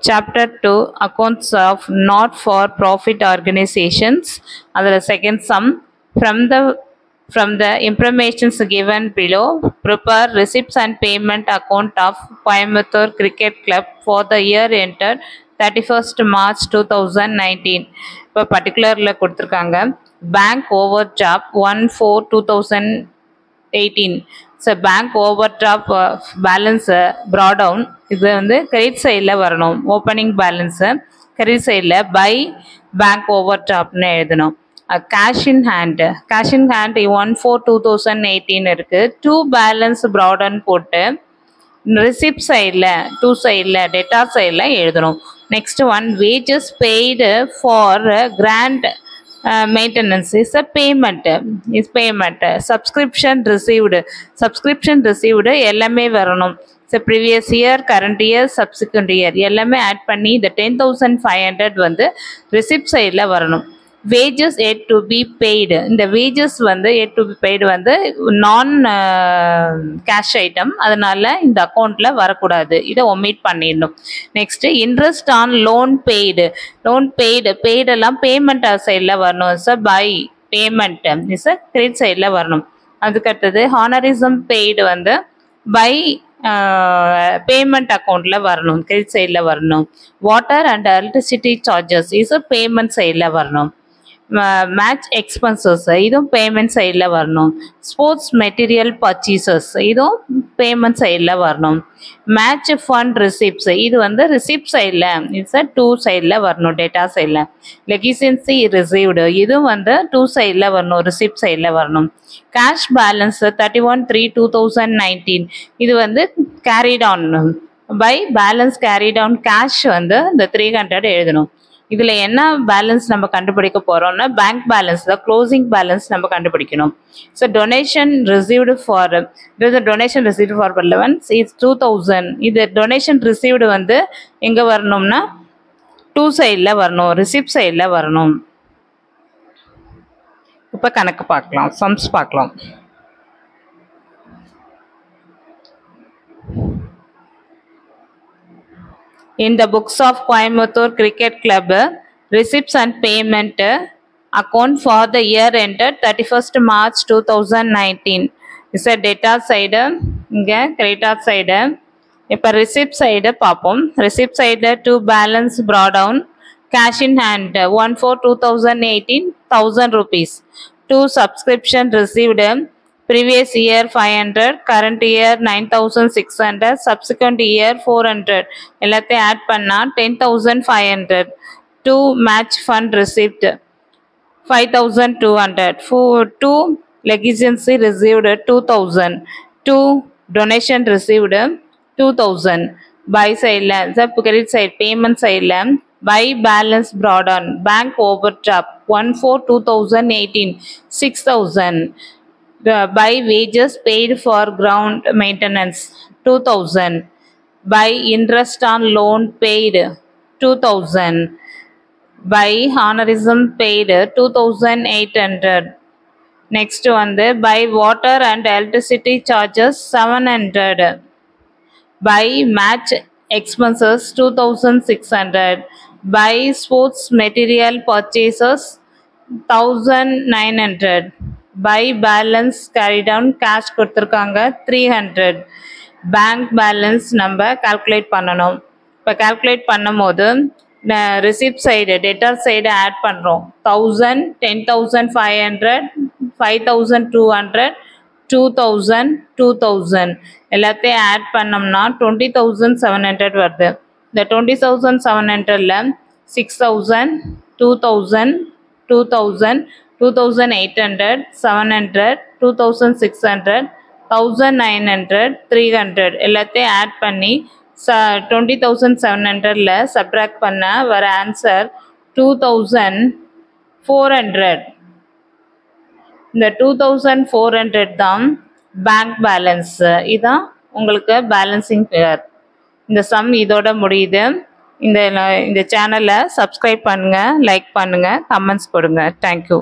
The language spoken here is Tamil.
Chapter 2 Accounts of Not for Profit Organizations. Other second sum from the informations given below, prepare receipts and payment account of Coimbatore Cricket Club for the year entered 31st March 2019. இப்போ பர்டிகுலரில் கொடுத்துருக்காங்க bank over drop 1/4/2018. So bank over drop பேலன்ஸை ப்ராடவுன் இது வந்து கிரெடிட் சைடில் வரணும். ஓப்பனிங் பேலன்ஸை கிரெடிட் சைடில் பை பேங்க் ஓவர் டிராப்னு எழுதணும். கேஷ் இன் ஹேண்ட் 1/4/2018 இருக்குது. டூ பேலன்ஸ் ப்ராடன் போட்டு ரிசிப்ட் சைடில் சைடில் டெட்டா சைடில் எழுதணும். Next one wages paid for grant maintenance is a payment. Subscription received எல்லாமே வரணும். So previous year, current year, subsequent year எல்லாமே ஆட் பண்ணி இந்த 10,500 வந்து ரிசிப்ட் சைடில் வரணும். Wages yet to be paid, இந்த வேஜஸ் வந்து yet to be paid வந்து நான் கேஷ் ஐட்டம், அதனால இந்த அக்கௌண்ட்டில் வரக்கூடாது, இதை ஒமிட் பண்ணிடணும். நெக்ஸ்ட்டு இன்ட்ரெஸ்ட் ஆன் லோன் பெய்டெல்லாம் பேமெண்ட் சைடில் வரணும். So by payment is credit சைடில் வரணும். அதுக்கடுத்தது ஹானரிசம் பெய்டு வந்து பை பேமெண்ட் அக்கௌண்ட்டில் வரணும், கிரெடிட் சைடில் வரணும். Water and electricity charges is payment சைடில் வரணும். மேட்ச் எக்ஸ்பென்சஸ் இதுவும் பேமெண்ட் சைடில் வரணும். ஸ்போர்ட்ஸ் மெட்டீரியல் பர்ச்சேசஸ் இதுவும் பேமெண்ட் சைடில் வரணும். மேட்ச் ஃபண்ட் ரிசிப்ட்ஸ் இது வந்து ரிசிப்ட் சைடில் இட்ஸ் டூ சைடில் வரணும், டேட்டா சைடில். லெகிசன்சி ரிசீவ்டு இதுவும் வந்து டூ சைடில் வரணும், ரிசிப்ட் சைடில் வரணும். கேஷ் பேலன்ஸ் 31/3/2019 இது வந்து carried on by balance carried on cash வந்து இந்த 300 எழுதணும். இதில் என்ன பேலன்ஸ் நம்ம கண்டுபிடிக்க போகிறோம்னா பேங்க் பேலன்ஸ் தான், க்ளோசிங் பேலன்ஸ் நம்ம கண்டுபிடிக்கணும். So donation received for 11 is 2000. இது டொனேஷன் ரிசீவ்டு வந்து எங்கே வரணும்னா டூ சைடில் வரணும், ரிசிப்ட் சைடில் வரணும். இப்போ கணக்கு பார்க்கலாம், சம்ஸ் பார்க்கலாம். In the books of Coimbatore Cricket Club, receipts and payment account for the year ended 31st March 2019 is a data side, இங்கே credit side. இப்போ receipt side பார்ப்போம். receipt side to balance brought-down cash in hand 1/4/2018 1,000 rupees. Two subscription received previous year 500, current year 9,600, subsequent year 400 எல்லாத்தையும் ஆட் பண்ணால் 10,500. Two match fund received 5,200. Two legacy received 2,000. Two donation received 2,000. Buy side credit side payment side buy balance brought on bank overdraft 1/4/2018 6,000. By wages paid for ground maintenance 2,000. By interest on loan paid 2,000. By honorism paid 2,800. Next one by water and electricity charges 700. By match expenses 2,600. By sports material purchases 1,900. By balance carried down cash கொடுத்துருக்காங்க 300. பேங்க் பேலன்ஸ் நம்ம கால்குலேட் பண்ணணும். இப்போ கால்குலேட் பண்ணும் போது receipt side debtor side add பண்ணுறோம். 1,000, 10,500, 5,200, 2,000, 2,000 எல்லாத்தையும் ஆட் பண்ணோம்னா 20,700 வருது. இந்த 20,700ல் 6,000, 2,000, 2,000, 2,800, 700, 2,600, 1,900, 300 எல்லாத்தையும் ஆட் பண்ணி 20,700ல் சப்ராக்ட் பண்ண வர ஆன்சர் 2,400. இந்த 2,400 தான் பேங்க் பேலன்ஸ். இதுதான் உங்களுக்கு பேலன்சிங் ஃபிகர். இந்த சம் இதோட முடியுது. இந்த சேனலை சப்ஸ்கிரைப் பண்ணுங்கள், லைக் பண்ணுங்கள், கமெண்ட்ஸ் கொடுங்க. தேங்க்யூ.